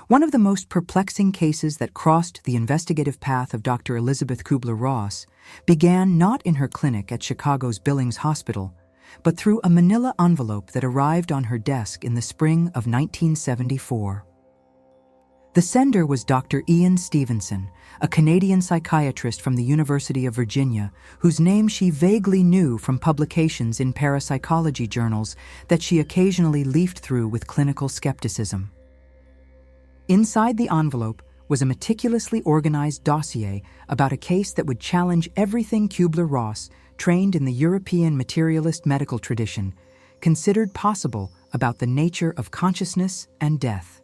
One of the most perplexing cases that crossed the investigative path of Dr. Elizabeth Kübler-Ross began not in her clinic at Chicago's Billings Hospital, but through a manila envelope that arrived on her desk in the spring of 1974. The sender was Dr. Ian Stevenson, a Canadian psychiatrist from the University of Virginia, whose name she vaguely knew from publications in parapsychology journals that she occasionally leafed through with clinical skepticism. Inside the envelope was a meticulously organized dossier about a case that would challenge everything Kübler-Ross, trained in the European materialist medical tradition, considered possible about the nature of consciousness and death.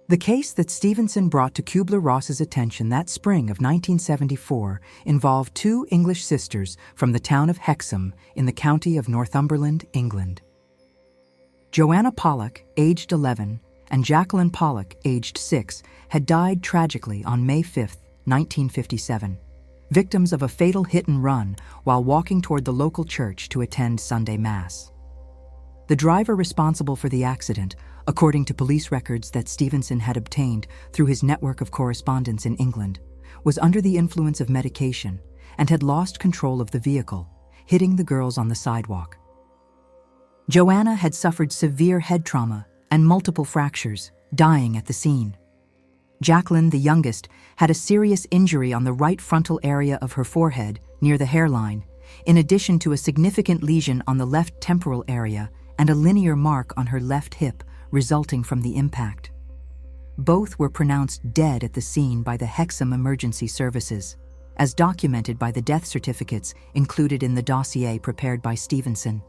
The case that Stevenson brought to Kübler-Ross's attention that spring of 1974 involved two English sisters from the town of Hexham in the county of Northumberland, England. Joanna Pollock, aged 11, and Jacqueline Pollock, aged 6, had died tragically on May 5, 1957, victims of a fatal hit-and-run while walking toward the local church to attend Sunday Mass. The driver responsible for the accident, according to police records that Stevenson had obtained through his network of correspondents in England, was under the influence of medication and had lost control of the vehicle, hitting the girls on the sidewalk. Joanna had suffered severe head trauma and multiple fractures, dying at the scene. Jacqueline, the youngest, had a serious injury on the right frontal area of her forehead, near the hairline, in addition to a significant lesion on the left temporal area and a linear mark on her left hip resulting from the impact. Both were pronounced dead at the scene by the Hexham Emergency Services, as documented by the death certificates included in the dossier prepared by Stevenson.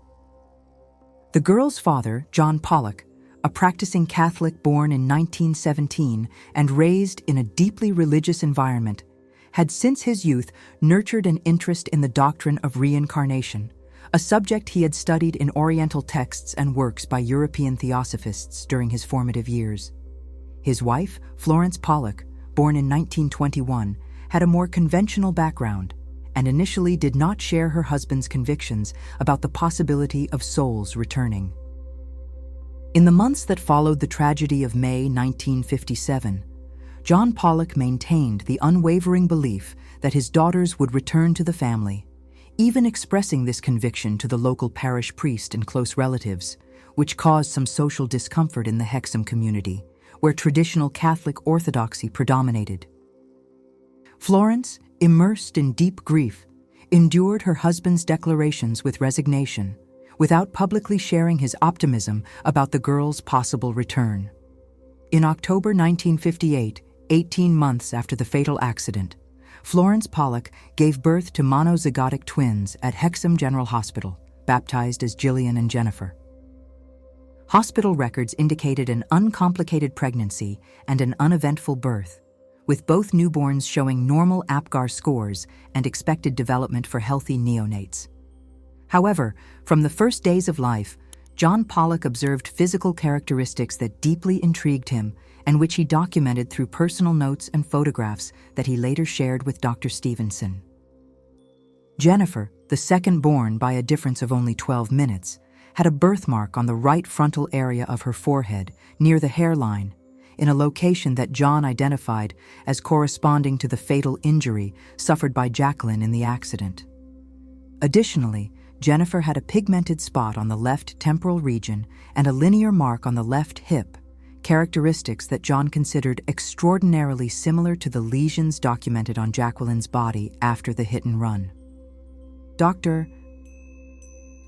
The girls' father, John Pollock, a practicing Catholic born in 1917 and raised in a deeply religious environment, had since his youth nurtured an interest in the doctrine of reincarnation, a subject he had studied in Oriental texts and works by European theosophists during his formative years. His wife, Florence Pollock, born in 1921, had a more conventional background and initially did not share her husband's convictions about the possibility of souls returning. In the months that followed the tragedy of May 1957, John Pollock maintained the unwavering belief that his daughters would return to the family, even expressing this conviction to the local parish priest and close relatives, which caused some social discomfort in the Hexham community, where traditional Catholic orthodoxy predominated. Florence, immersed in deep grief, endured her husband's declarations with resignation, without publicly sharing his optimism about the girls' possible return. In October 1958, 18 months after the fatal accident, Florence Pollock gave birth to monozygotic twins at Hexham General Hospital, baptized as Gillian and Jennifer. Hospital records indicated an uncomplicated pregnancy and an uneventful birth, with both newborns showing normal APGAR scores and expected development for healthy neonates. However, from the first days of life, John Pollock observed physical characteristics that deeply intrigued him and which he documented through personal notes and photographs that he later shared with Dr. Stevenson. Jennifer, the second born by a difference of only 12 minutes, had a birthmark on the right frontal area of her forehead, near the hairline, in a location that John identified as corresponding to the fatal injury suffered by Jacqueline in the accident. Additionally, Jennifer had a pigmented spot on the left temporal region and a linear mark on the left hip, characteristics that John considered extraordinarily similar to the lesions documented on Jacqueline's body after the hit-and-run. Dr.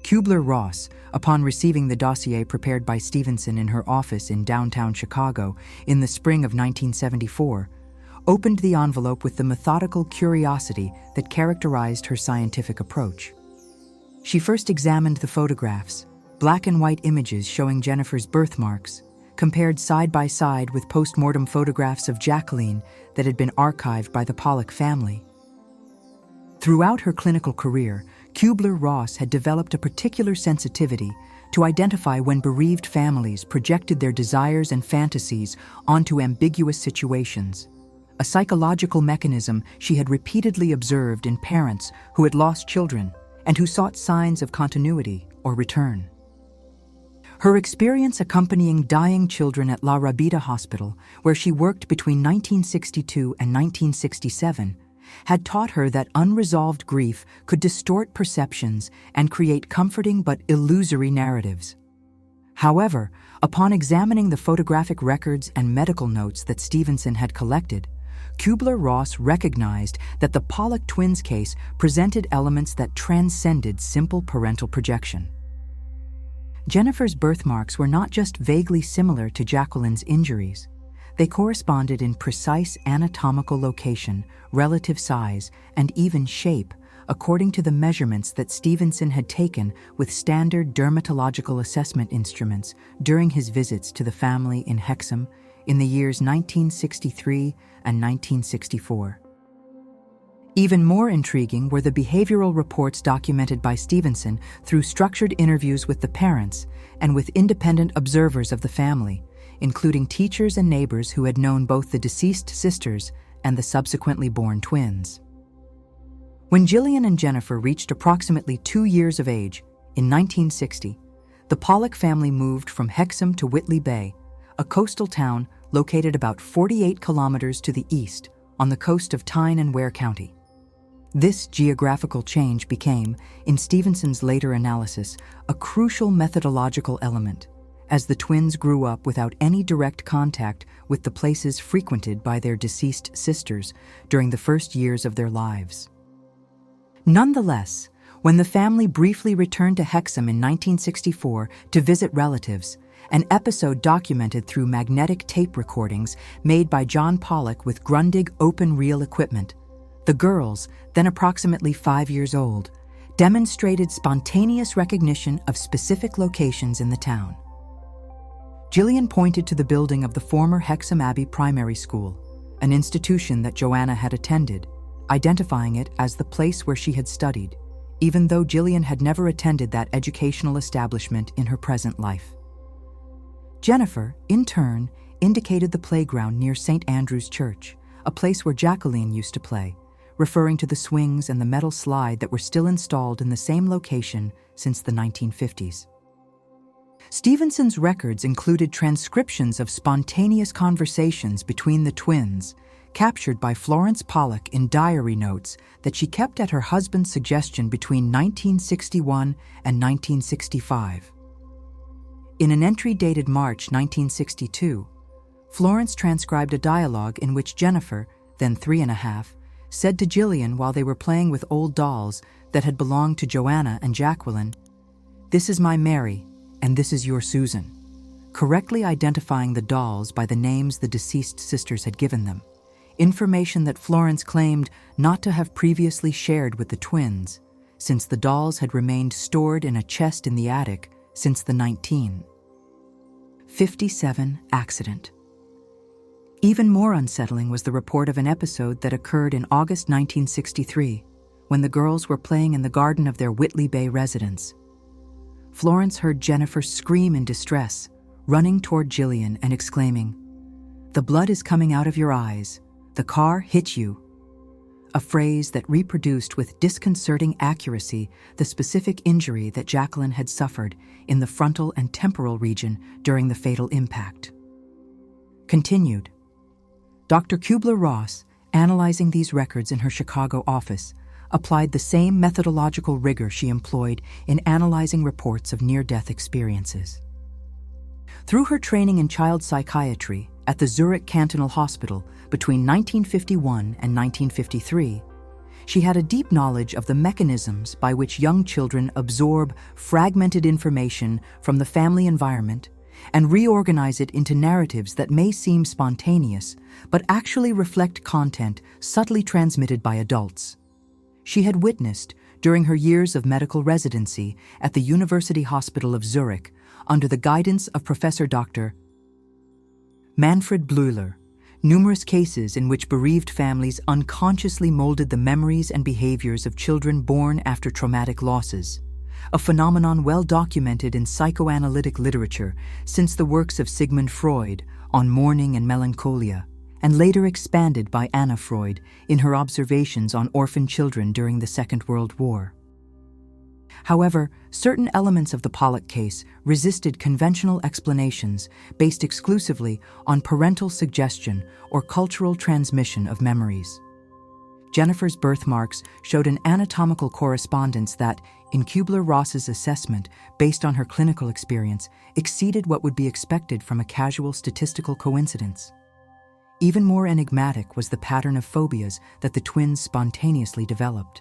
Kübler-Ross, upon receiving the dossier prepared by Stevenson in her office in downtown Chicago in the spring of 1974, opened the envelope with the methodical curiosity that characterized her scientific approach. She first examined the photographs, black and white images showing Jennifer's birthmarks, compared side by side with post-mortem photographs of Jacqueline that had been archived by the Pollock family. Throughout her clinical career, Kübler-Ross had developed a particular sensitivity to identify when bereaved families projected their desires and fantasies onto ambiguous situations, a psychological mechanism she had repeatedly observed in parents who had lost children and who sought signs of continuity or return. Her experience accompanying dying children at La Rabida Hospital, where she worked between 1962 and 1967, had taught her that unresolved grief could distort perceptions and create comforting but illusory narratives. However, upon examining the photographic records and medical notes that Stevenson had collected, Kübler-Ross recognized that the Pollock twins case presented elements that transcended simple parental projection. Jennifer's birthmarks were not just vaguely similar to Jacqueline's injuries. They corresponded in precise anatomical location, relative size, and even shape, according to the measurements that Stevenson had taken with standard dermatological assessment instruments during his visits to the family in Hexham in the years 1963 and 1964. Even more intriguing were the behavioral reports documented by Stevenson through structured interviews with the parents and with independent observers of the family, including teachers and neighbors who had known both the deceased sisters and the subsequently born twins. When Gillian and Jennifer reached approximately 2 years of age, in 1960, the Pollock family moved from Hexham to Whitley Bay, a coastal town located about 48 kilometers to the east on the coast of Tyne and Ware County. This geographical change became, in Stevenson's later analysis, a crucial methodological element, as the twins grew up without any direct contact with the places frequented by their deceased sisters during the first years of their lives. Nonetheless, when the family briefly returned to Hexham in 1964 to visit relatives, an episode documented through magnetic tape recordings made by John Pollock with Grundig open-reel equipment, the girls, then approximately 5 years old, demonstrated spontaneous recognition of specific locations in the town. Gillian pointed to the building of the former Hexham Abbey Primary School, an institution that Joanna had attended, identifying it as the place where she had studied, even though Gillian had never attended that educational establishment in her present life. Jennifer, in turn, indicated the playground near St. Andrew's Church, a place where Jacqueline used to play, referring to the swings and the metal slide that were still installed in the same location since the 1950s. Stevenson's records included transcriptions of spontaneous conversations between the twins, captured by Florence Pollock in diary notes that she kept at her husband's suggestion between 1961 and 1965. In an entry dated March 1962, Florence transcribed a dialogue in which Jennifer, then 3.5, said to Gillian while they were playing with old dolls that had belonged to Joanna and Jacqueline, "This is my Mary, and this is your Susan," correctly identifying the dolls by the names the deceased sisters had given them, information that Florence claimed not to have previously shared with the twins, since the dolls had remained stored in a chest in the attic since the 1957 accident. Even more unsettling was the report of an episode that occurred in August 1963, when the girls were playing in the garden of their Whitley Bay residence. Florence heard Jennifer scream in distress, running toward Gillian and exclaiming, "The blood is coming out of your eyes. The car hit you," a phrase that reproduced with disconcerting accuracy the specific injury that Jacqueline had suffered in the frontal and temporal region during the fatal impact. Continued. Dr. Kübler-Ross, analyzing these records in her Chicago office, applied the same methodological rigor she employed in analyzing reports of near-death experiences. Through her training in child psychiatry at the Zurich Cantonal Hospital between 1951 and 1953, she had a deep knowledge of the mechanisms by which young children absorb fragmented information from the family environment and reorganize it into narratives that may seem spontaneous, but actually reflect content subtly transmitted by adults. She had witnessed, during her years of medical residency at the University Hospital of Zurich, under the guidance of Professor Dr. Manfred Bleuler, numerous cases in which bereaved families unconsciously molded the memories and behaviors of children born after traumatic losses, a phenomenon well documented in psychoanalytic literature since the works of Sigmund Freud on mourning and melancholia, and later expanded by Anna Freud in her observations on orphan children during the Second World War. However, certain elements of the Pollock case resisted conventional explanations based exclusively on parental suggestion or cultural transmission of memories. Jennifer's birthmarks showed an anatomical correspondence that, in Kübler-Ross's assessment based on her clinical experience, exceeded what would be expected from a casual statistical coincidence. Even more enigmatic was the pattern of phobias that the twins spontaneously developed.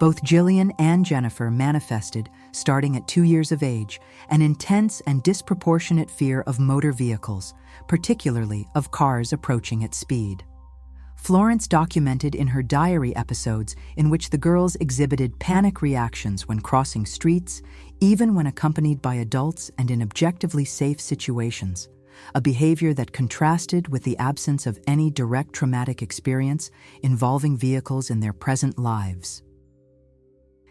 Both Jillian and Jennifer manifested, starting at 2 years of age, an intense and disproportionate fear of motor vehicles, particularly of cars approaching at speed. Florence documented in her diary episodes in which the girls exhibited panic reactions when crossing streets, even when accompanied by adults and in objectively safe situations, a behavior that contrasted with the absence of any direct traumatic experience involving vehicles in their present lives.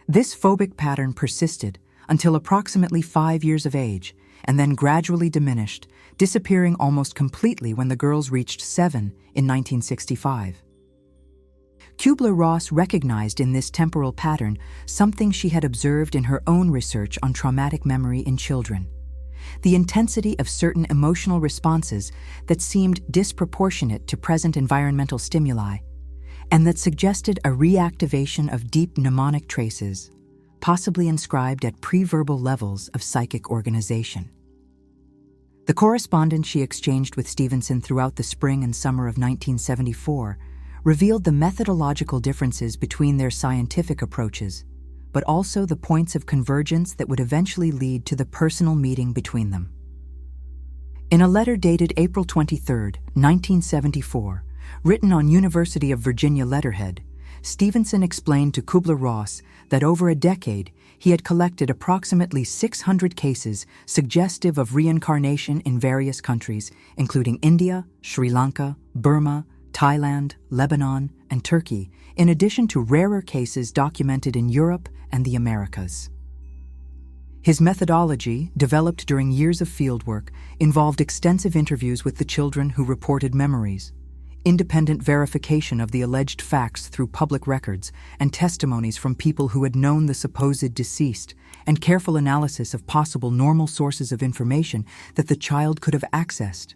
This phobic pattern persisted until approximately 5 years of age, and then gradually diminished, disappearing almost completely when the girls reached 7 in 1965. Kübler-Ross recognized in this temporal pattern something she had observed in her own research on traumatic memory in children: the intensity of certain emotional responses that seemed disproportionate to present environmental stimuli, and that suggested a reactivation of deep mnemonic traces, possibly inscribed at pre-verbal levels of psychic organization. The correspondence she exchanged with Stevenson throughout the spring and summer of 1974 revealed the methodological differences between their scientific approaches, but also the points of convergence that would eventually lead to the personal meeting between them. In a letter dated April 23, 1974, written on University of Virginia letterhead, Stevenson explained to Kübler-Ross that over a decade he had collected approximately 600 cases suggestive of reincarnation in various countries, including India, Sri Lanka, Burma, Thailand, Lebanon, and Turkey, in addition to rarer cases documented in Europe and the Americas. His methodology, developed during years of fieldwork, involved extensive interviews with the children who reported memories, independent verification of the alleged facts through public records and testimonies from people who had known the supposed deceased, and careful analysis of possible normal sources of information that the child could have accessed.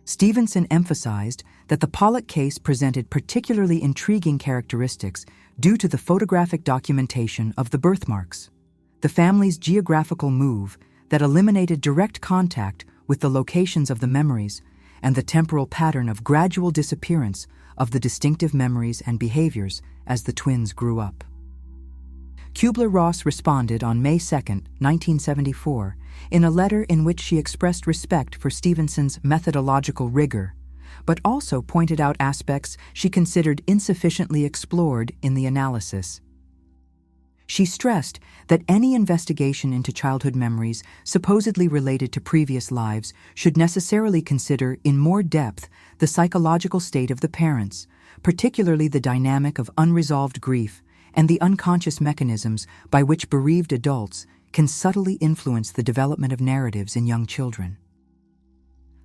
Stevenson emphasized that the Pollock case presented particularly intriguing characteristics due to the photographic documentation of the birthmarks, the family's geographical move that eliminated direct contact with the locations of the memories, and the temporal pattern of gradual disappearance of the distinctive memories and behaviors as the twins grew up. Kübler-Ross responded on May 2, 1974, in a letter in which she expressed respect for Stevenson's methodological rigor, but also pointed out aspects she considered insufficiently explored in the analysis. She stressed that any investigation into childhood memories supposedly related to previous lives should necessarily consider in more depth the psychological state of the parents, particularly the dynamic of unresolved grief and the unconscious mechanisms by which bereaved adults can subtly influence the development of narratives in young children.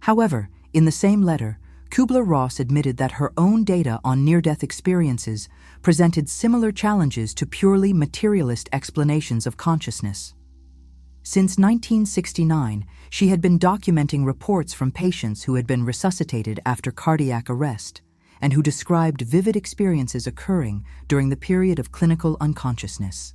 However, in the same letter, Kübler-Ross admitted that her own data on near-death experiences presented similar challenges to purely materialist explanations of consciousness. Since 1969, she had been documenting reports from patients who had been resuscitated after cardiac arrest and who described vivid experiences occurring during the period of clinical unconsciousness.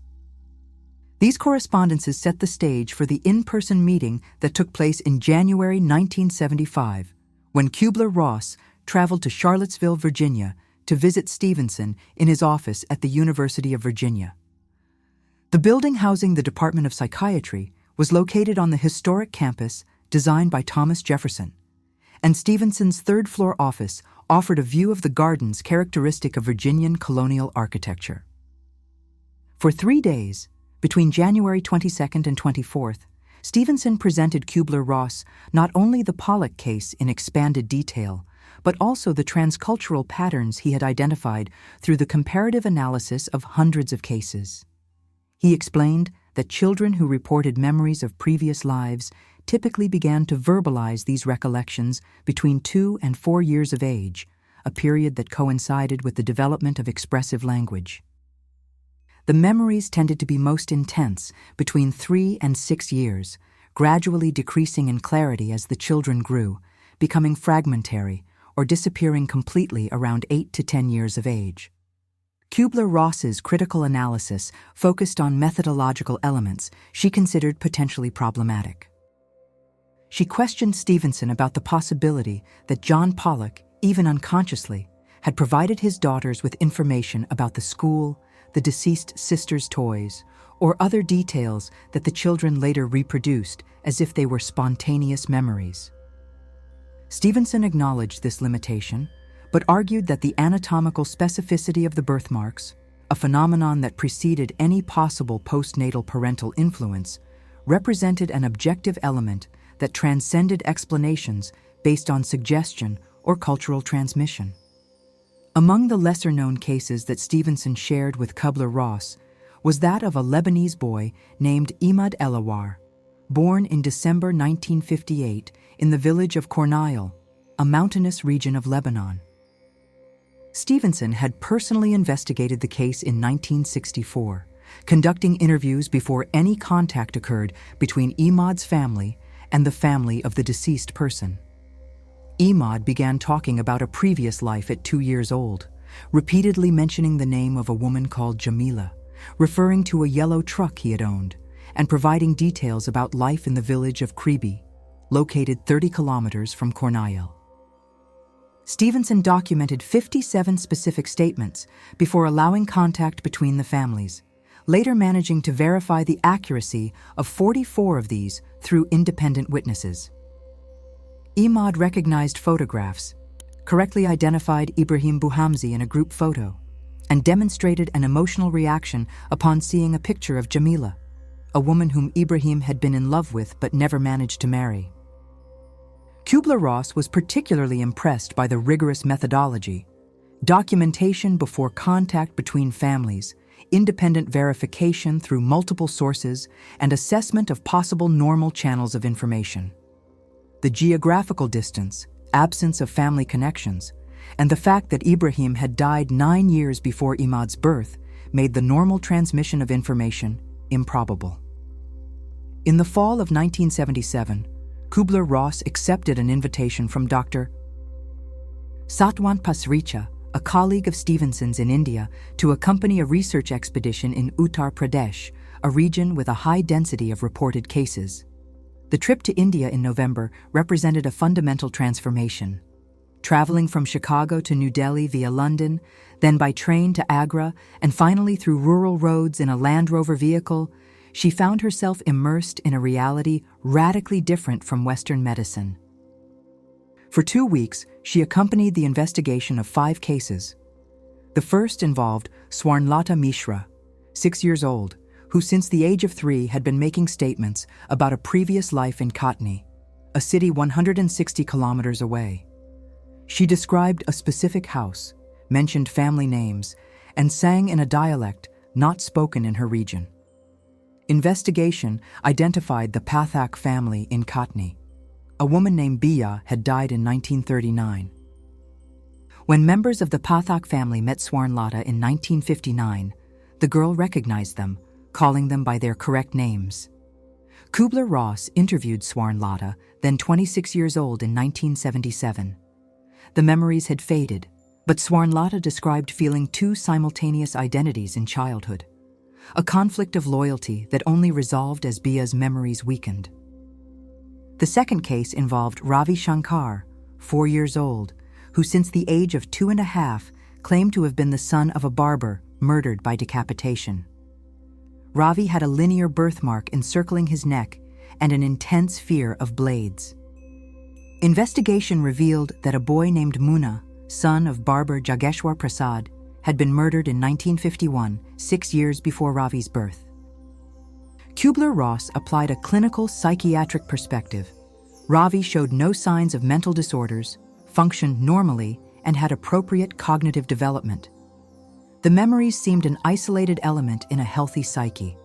These correspondences set the stage for the in-person meeting that took place in January 1975, when Kübler-Ross traveled to Charlottesville, Virginia, to visit Stevenson in his office at the University of Virginia. The building housing the Department of Psychiatry was located on the historic campus designed by Thomas Jefferson, and Stevenson's third-floor office offered a view of the gardens characteristic of Virginian colonial architecture. For 3 days, between January 22nd and 24th, Stevenson presented Kübler-Ross not only the Pollock case in expanded detail, but also the transcultural patterns he had identified through the comparative analysis of hundreds of cases. He explained that children who reported memories of previous lives typically began to verbalize these recollections between 2 and 4 years of age, a period that coincided with the development of expressive language. The memories tended to be most intense between 3 and 6 years, gradually decreasing in clarity as the children grew, becoming fragmentary or disappearing completely around 8 to 10 years of age. Kübler-Ross's critical analysis focused on methodological elements she considered potentially problematic. She questioned Stevenson about the possibility that John Pollock, even unconsciously, had provided his daughters with information about the school, the deceased sister's toys, or other details that the children later reproduced as if they were spontaneous memories. Stevenson acknowledged this limitation, but argued that the anatomical specificity of the birthmarks, a phenomenon that preceded any possible postnatal parental influence, represented an objective element that transcended explanations based on suggestion or cultural transmission. Among the lesser-known cases that Stevenson shared with Kübler-Ross was that of a Lebanese boy named Imad Elawar, born in December 1958 in the village of Kornail, a mountainous region of Lebanon. Stevenson had personally investigated the case in 1964, conducting interviews before any contact occurred between Imad's family and the family of the deceased person. Imad began talking about a previous life at 2 years old, repeatedly mentioning the name of a woman called Jamila, referring to a yellow truck he had owned, and providing details about life in the village of Kribi, located 30 kilometers from Kornail. Stevenson documented 57 specific statements before allowing contact between the families, later managing to verify the accuracy of 44 of these through independent witnesses. Imad recognized photographs, correctly identified Ibrahim Buhamzi in a group photo, and demonstrated an emotional reaction upon seeing a picture of Jamila, a woman whom Ibrahim had been in love with but never managed to marry. Kübler-Ross was particularly impressed by the rigorous methodology, documentation before contact between families, independent verification through multiple sources, and assessment of possible normal channels of information. The geographical distance, absence of family connections, and the fact that Ibrahim had died 9 years before Imad's birth made the normal transmission of information improbable. In the fall of 1977, Kübler-Ross accepted an invitation from Dr. Satwant Pasricha, a colleague of Stevenson's in India, to accompany a research expedition in Uttar Pradesh, a region with a high density of reported cases. The trip to India in November represented a fundamental transformation. Traveling from Chicago to New Delhi via London, then by train to Agra, and finally through rural roads in a Land Rover vehicle, she found herself immersed in a reality radically different from Western medicine. For 2 weeks, she accompanied the investigation of 5 cases. The first involved Swarnlata Mishra, 6 years old, who since the age of 3 had been making statements about a previous life in Katni, a city 160 kilometers away. She described a specific house, mentioned family names, and sang in a dialect not spoken in her region. Investigation identified the Pathak family in Katni. A woman named Bia had died in 1939. When members of the Pathak family met Swarnlata in 1959, the girl recognized them, calling them by their correct names. Kübler-Ross interviewed Swarnlata, then 26 years old, in 1977. The memories had faded, but Swarnlata described feeling 2 simultaneous identities in childhood, a conflict of loyalty that only resolved as Bia's memories weakened. The second case involved Ravi Shankar, 4 years old, who since the age of 2.5 claimed to have been the son of a barber murdered by decapitation. Ravi had a linear birthmark encircling his neck and an intense fear of blades. Investigation revealed that a boy named Muna, son of barber Jageshwar Prasad, had been murdered in 1951, 6 years before Ravi's birth. Kübler-Ross applied a clinical psychiatric perspective. Ravi showed no signs of mental disorders, functioned normally, and had appropriate cognitive development. The memories seemed an isolated element in a healthy psyche.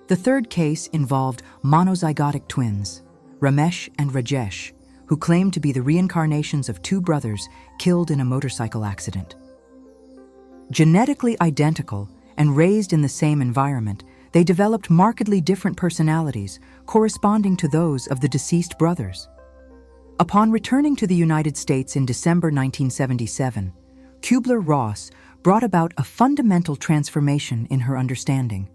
The third case involved monozygotic twins, Ramesh and Rajesh, who claimed to be the reincarnations of 2 brothers killed in a motorcycle accident. Genetically identical and raised in the same environment, they developed markedly different personalities corresponding to those of the deceased brothers. Upon returning to the United States in December 1977, Kübler-Ross brought about a fundamental transformation in her understanding.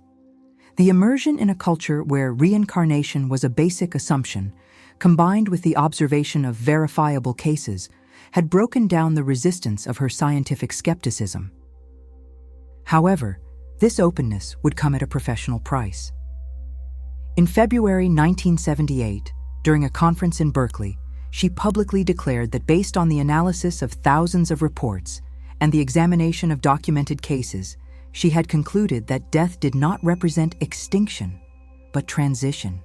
The immersion in a culture where reincarnation was a basic assumption, combined with the observation of verifiable cases, had broken down the resistance of her scientific skepticism. However, this openness would come at a professional price. In February 1978, during a conference in Berkeley, she publicly declared that based on the analysis of thousands of reports and the examination of documented cases, she had concluded that death did not represent extinction, but transition.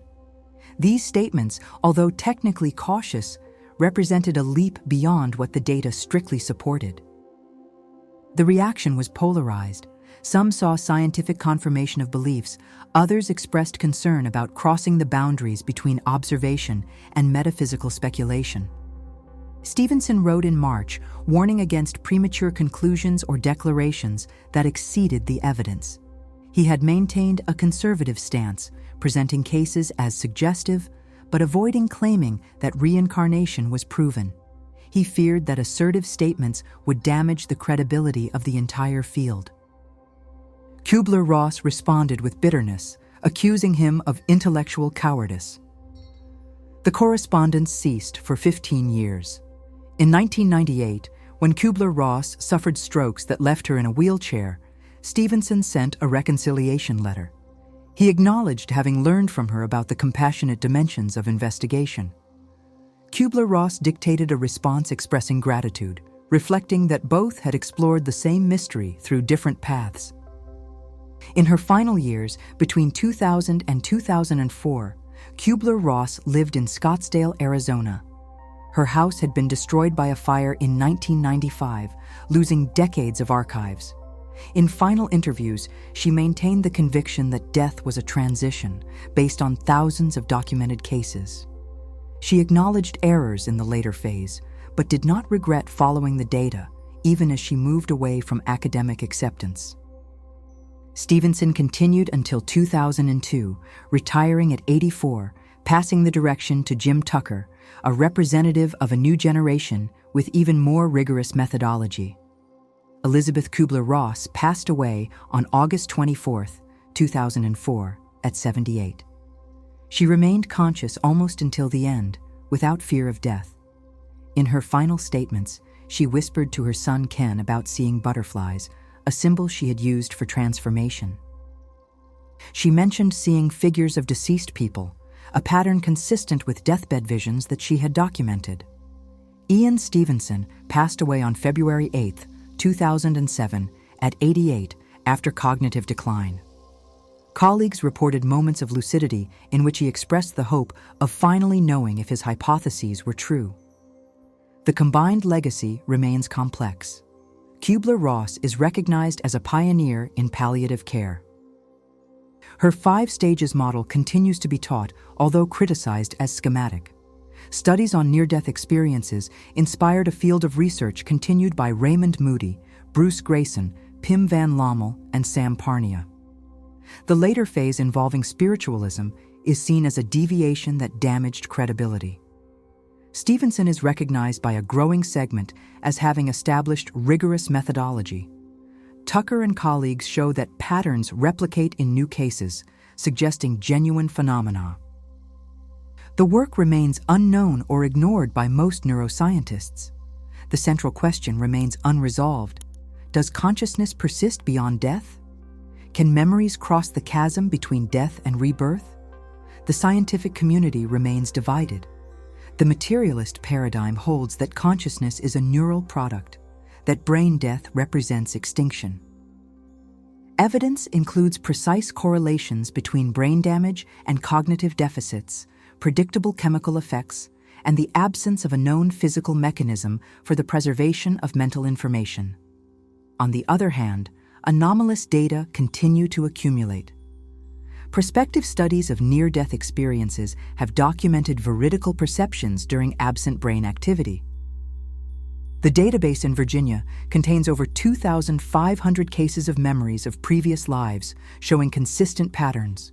These statements, although technically cautious, represented a leap beyond what the data strictly supported. The reaction was polarized. Some saw scientific confirmation of beliefs, others expressed concern about crossing the boundaries between observation and metaphysical speculation. Stevenson wrote in March, warning against premature conclusions or declarations that exceeded the evidence. He had maintained a conservative stance, presenting cases as suggestive, but avoiding claiming that reincarnation was proven. He feared that assertive statements would damage the credibility of the entire field. Kübler-Ross responded with bitterness, accusing him of intellectual cowardice. The correspondence ceased for 15 years. In 1998, when Kübler-Ross suffered strokes that left her in a wheelchair, Stevenson sent a reconciliation letter. He acknowledged having learned from her about the compassionate dimensions of investigation. Kübler-Ross dictated a response expressing gratitude, reflecting that both had explored the same mystery through different paths. In her final years, between 2000 and 2004, Kübler-Ross lived in Scottsdale, Arizona. Her house had been destroyed by a fire in 1995, losing decades of archives. In final interviews, she maintained the conviction that death was a transition based on thousands of documented cases. She acknowledged errors in the later phase, but did not regret following the data, even as she moved away from academic acceptance. Stevenson continued until 2002, retiring at 84, passing the direction to Jim Tucker, a representative of a new generation with even more rigorous methodology. Elizabeth Kübler-Ross passed away on August 24, 2004, at 78. She remained conscious almost until the end, without fear of death. In her final statements, she whispered to her son Ken about seeing butterflies, a symbol she had used for transformation. She mentioned seeing figures of deceased people, a pattern consistent with deathbed visions that she had documented. Ian Stevenson passed away on February 8, 2007, at 88 after cognitive decline. Colleagues reported moments of lucidity in which he expressed the hope of finally knowing if his hypotheses were true. The combined legacy remains complex. Kübler-Ross is recognized as a pioneer in palliative care. Her 5 stages model continues to be taught, although criticized as schematic. Studies on near-death experiences inspired a field of research continued by Raymond Moody, Bruce Grayson, Pim Van Lommel, and Sam Parnia. The later phase involving spiritualism is seen as a deviation that damaged credibility. Stevenson is recognized by a growing segment as having established rigorous methodology. Tucker and colleagues show that patterns replicate in new cases, suggesting genuine phenomena. The work remains unknown or ignored by most neuroscientists. The central question remains unresolved. Does consciousness persist beyond death? Can memories cross the chasm between death and rebirth? The scientific community remains divided. The materialist paradigm holds that consciousness is a neural product, that brain death represents extinction. Evidence includes precise correlations between brain damage and cognitive deficits, predictable chemical effects, and the absence of a known physical mechanism for the preservation of mental information. On the other hand, anomalous data continue to accumulate. Prospective studies of near-death experiences have documented veridical perceptions during absent brain activity. The database in Virginia contains over 2,500 cases of memories of previous lives, showing consistent patterns.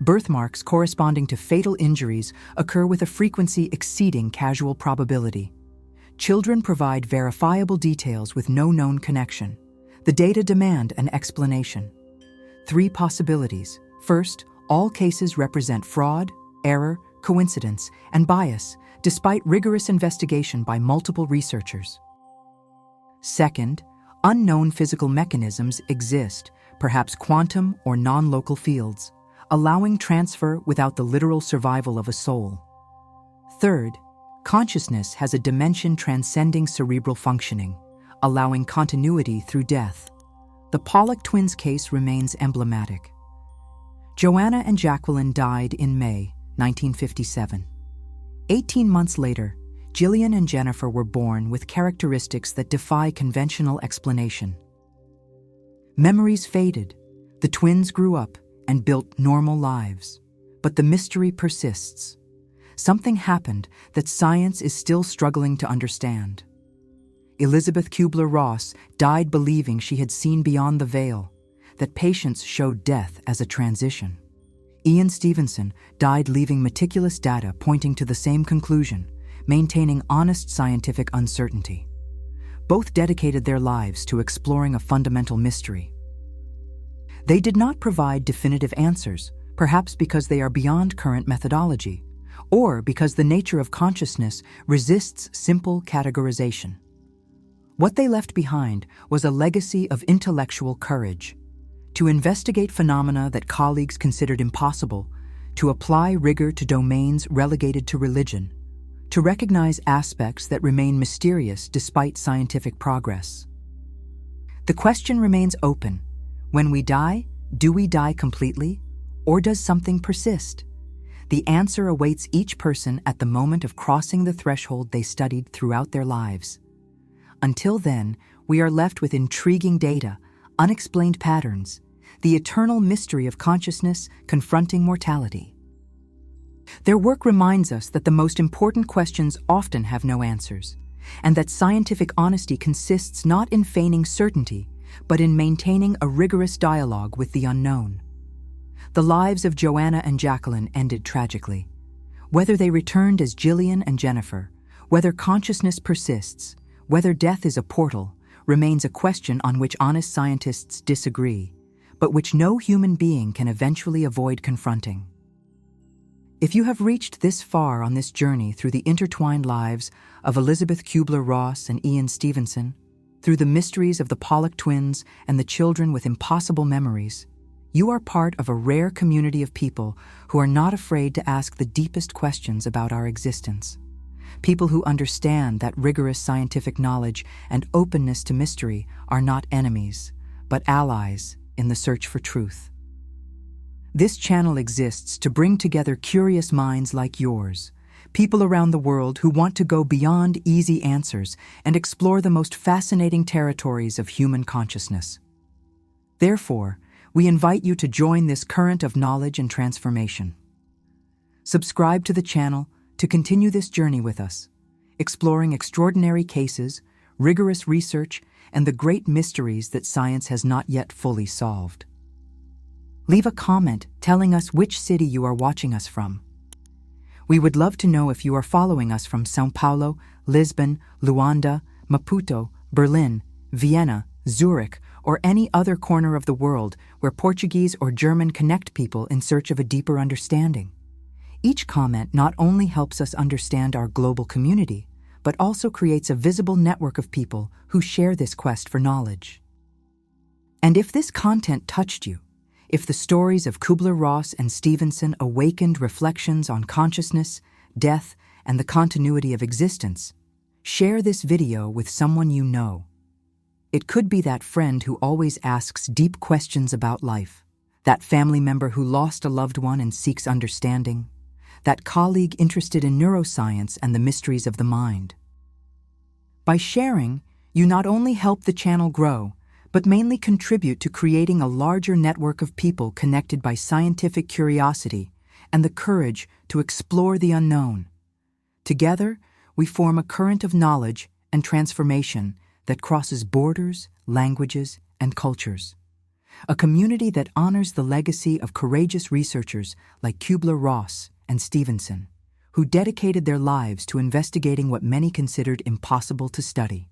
Birthmarks corresponding to fatal injuries occur with a frequency exceeding casual probability. Children provide verifiable details with no known connection. The data demand an explanation. 3 possibilities. First, all cases represent fraud, error, coincidence, and bias, despite rigorous investigation by multiple researchers. Second, unknown physical mechanisms exist, perhaps quantum or non-local fields, allowing transfer without the literal survival of a soul. Third, consciousness has a dimension transcending cerebral functioning, allowing continuity through death. The Pollock twins case remains emblematic. Joanna and Jacqueline died in May 1957. 18 months later, Jillian and Jennifer were born with characteristics that defy conventional explanation. Memories faded, the twins grew up and built normal lives, but the mystery persists. Something happened that science is still struggling to understand. Elizabeth Kübler-Ross died believing she had seen beyond the veil, that patients showed death as a transition. Ian Stevenson died leaving meticulous data pointing to the same conclusion, maintaining honest scientific uncertainty. Both dedicated their lives to exploring a fundamental mystery. They did not provide definitive answers, perhaps because they are beyond current methodology, or because the nature of consciousness resists simple categorization. What they left behind was a legacy of intellectual courage, to investigate phenomena that colleagues considered impossible, to apply rigor to domains relegated to religion, to recognize aspects that remain mysterious despite scientific progress. The question remains open. When we die, do we die completely, or does something persist? The answer awaits each person at the moment of crossing the threshold they studied throughout their lives. Until then, we are left with intriguing data, unexplained patterns, the eternal mystery of consciousness confronting mortality. Their work reminds us that the most important questions often have no answers, and that scientific honesty consists not in feigning certainty, but in maintaining a rigorous dialogue with the unknown. The lives of Joanna and Jacqueline ended tragically. Whether they returned as Jillian and Jennifer, whether consciousness persists, whether death is a portal, remains a question on which honest scientists disagree, but which no human being can eventually avoid confronting. If you have reached this far on this journey through the intertwined lives of Elizabeth Kübler-Ross and Ian Stevenson, through the mysteries of the Pollock twins and the children with impossible memories, you are part of a rare community of people who are not afraid to ask the deepest questions about our existence. People who understand that rigorous scientific knowledge and openness to mystery are not enemies, but allies in the search for truth. This channel exists to bring together curious minds like yours, people around the world who want to go beyond easy answers and explore the most fascinating territories of human consciousness. Therefore, we invite you to join this current of knowledge and transformation. Subscribe to the channel to continue this journey with us, exploring extraordinary cases, rigorous research, and the great mysteries that science has not yet fully solved. Leave a comment telling us which city you are watching us from. We would love to know if you are following us from São Paulo, Lisbon, Luanda, Maputo, Berlin, Vienna, Zurich, or any other corner of the world where Portuguese or German connect people in search of a deeper understanding. Each comment not only helps us understand our global community, but also creates a visible network of people who share this quest for knowledge. And if this content touched you, if the stories of Kübler-Ross and Stevenson awakened reflections on consciousness, death, and the continuity of existence, share this video with someone you know. It could be that friend who always asks deep questions about life, that family member who lost a loved one and seeks understanding, that colleague interested in neuroscience and the mysteries of the mind. By sharing, you not only help the channel grow, but mainly contribute to creating a larger network of people connected by scientific curiosity and the courage to explore the unknown. Together, we form a current of knowledge and transformation that crosses borders, languages, and cultures. A community that honors the legacy of courageous researchers like Kübler-Ross and Stevenson, who dedicated their lives to investigating what many considered impossible to study.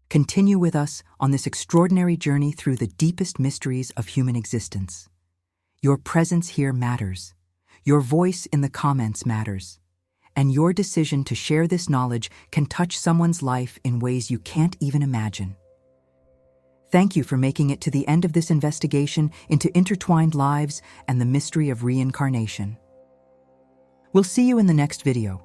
Continue with us on this extraordinary journey through the deepest mysteries of human existence. Your presence here matters. Your voice in the comments matters. And your decision to share this knowledge can touch someone's life in ways you can't even imagine. Thank you for making it to the end of this investigation into intertwined lives and the mystery of reincarnation. We'll see you in the next video,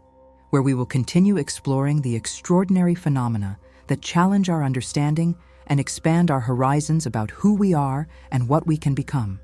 where we will continue exploring the extraordinary phenomena that challenge our understanding and expand our horizons about who we are and what we can become.